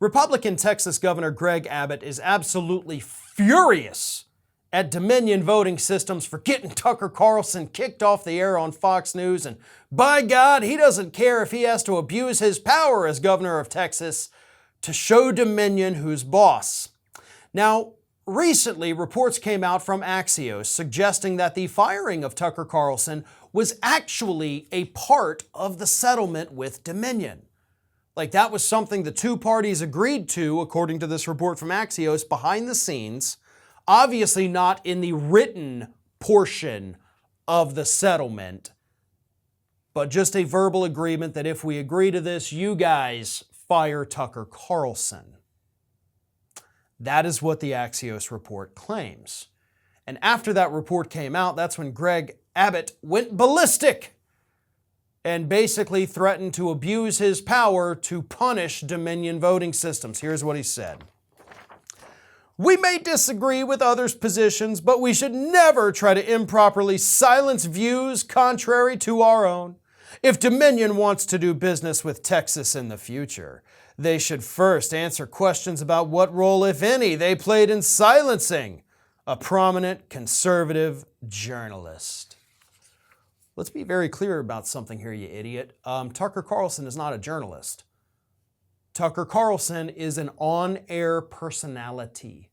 Republican Texas Governor Greg Abbott is absolutely furious at Dominion voting systems for getting Tucker Carlson kicked off the air on Fox News, and by God, he doesn't care if he has to abuse his power as governor of Texas to show Dominion who's boss. Now, recently, reports came out from Axios suggesting that the firing of Tucker Carlson was actually a part of the settlement with Dominion. Like, that was something the two parties agreed to, according to this report from Axios, behind the scenes, obviously not in the written portion of the settlement, but just a verbal agreement that if we agree to this, you guys fire Tucker Carlson. That is what the Axios report claims. And after that report came out, that's when Greg Abbott went ballistic and basically threatened to abuse his power to punish Dominion voting systems. Here's what he said. "We may disagree with others' positions, but we should never try to improperly silence views contrary to our own. If Dominion wants to do business with Texas in the future, they should first answer questions about what role, if any, they played in silencing a prominent conservative journalist." Let's be very clear about something here, you idiot. Tucker Carlson is not a journalist. Tucker Carlson is an on-air personality.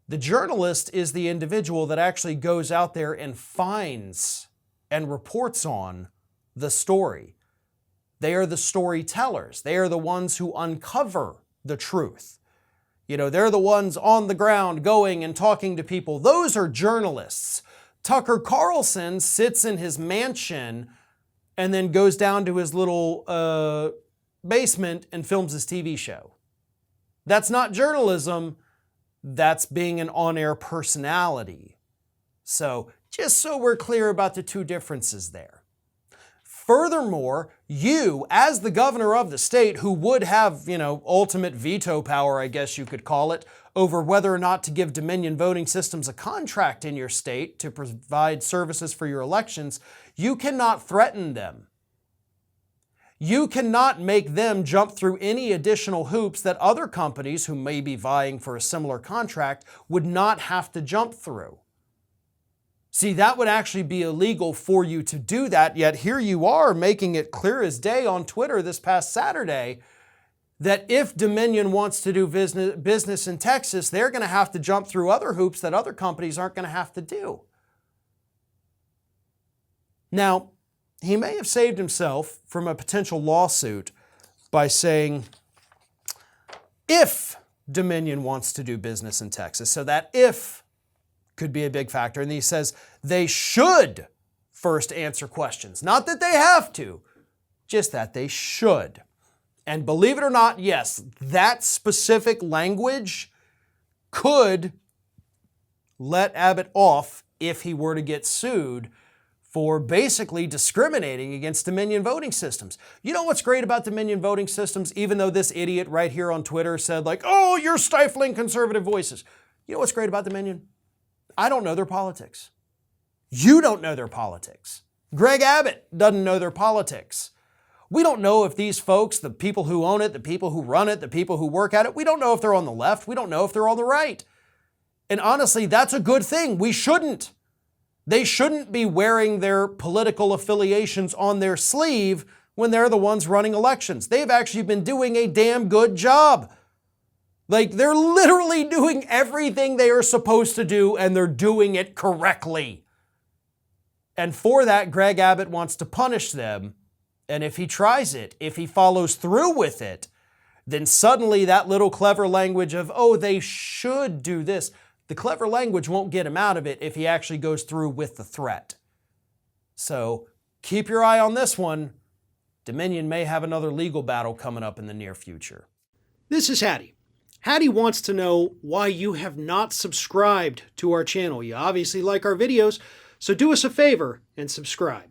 The journalist is the individual that actually goes out there and finds and reports on the story. They are the storytellers. They are the ones who uncover the truth. You know, they're the ones on the ground going and talking to people. Those are journalists. Tucker Carlson sits in his mansion and then goes down to his little basement and films his TV show. That's not journalism. That's being an on-air personality. So just so we're clear about the two differences there. Furthermore, you, as the governor of the state, who would have, ultimate veto power, I guess you could call it, over whether or not to give Dominion voting systems a contract in your state to provide services for your elections, you cannot threaten them. You cannot make them jump through any additional hoops that other companies who may be vying for a similar contract would not have to jump through. See, that would actually be illegal for you to do that, yet here you are making it clear as day on Twitter this past Saturday that if Dominion wants to do business in Texas, they're going to have to jump through other hoops that other companies aren't going to have to do. Now, he may have saved himself from a potential lawsuit by saying, if Dominion wants to do business in Texas, so that if could be a big factor. And he says they should first answer questions. Not that they have to, just that they should. And believe it or not, yes, that specific language could let Abbott off if he were to get sued for basically discriminating against Dominion voting systems. You know what's great about Dominion voting systems, even though this idiot right here on Twitter said like, oh, you're stifling conservative voices. You know what's great about Dominion? I don't know their politics. You don't know their politics. Greg Abbott doesn't know their politics. We don't know if these folks, the people who own it, the people who run it, the people who work at it, we don't know if they're on the left. We don't know if they're on the right. And honestly, that's a good thing. We shouldn't. They shouldn't be wearing their political affiliations on their sleeve when they're the ones running elections. They've actually been doing a damn good job. Like, they're literally doing everything they are supposed to do, and they're doing it correctly. And for that, Greg Abbott wants to punish them. And if he tries it, if he follows through with it, then suddenly that little clever language of, oh, they should do this, the clever language won't get him out of it if he actually goes through with the threat. So keep your eye on this one. Dominion may have another legal battle coming up in the near future. This is Hattie. Hattie wants to know why you have not subscribed to our channel. You obviously like our videos, so do us a favor and subscribe.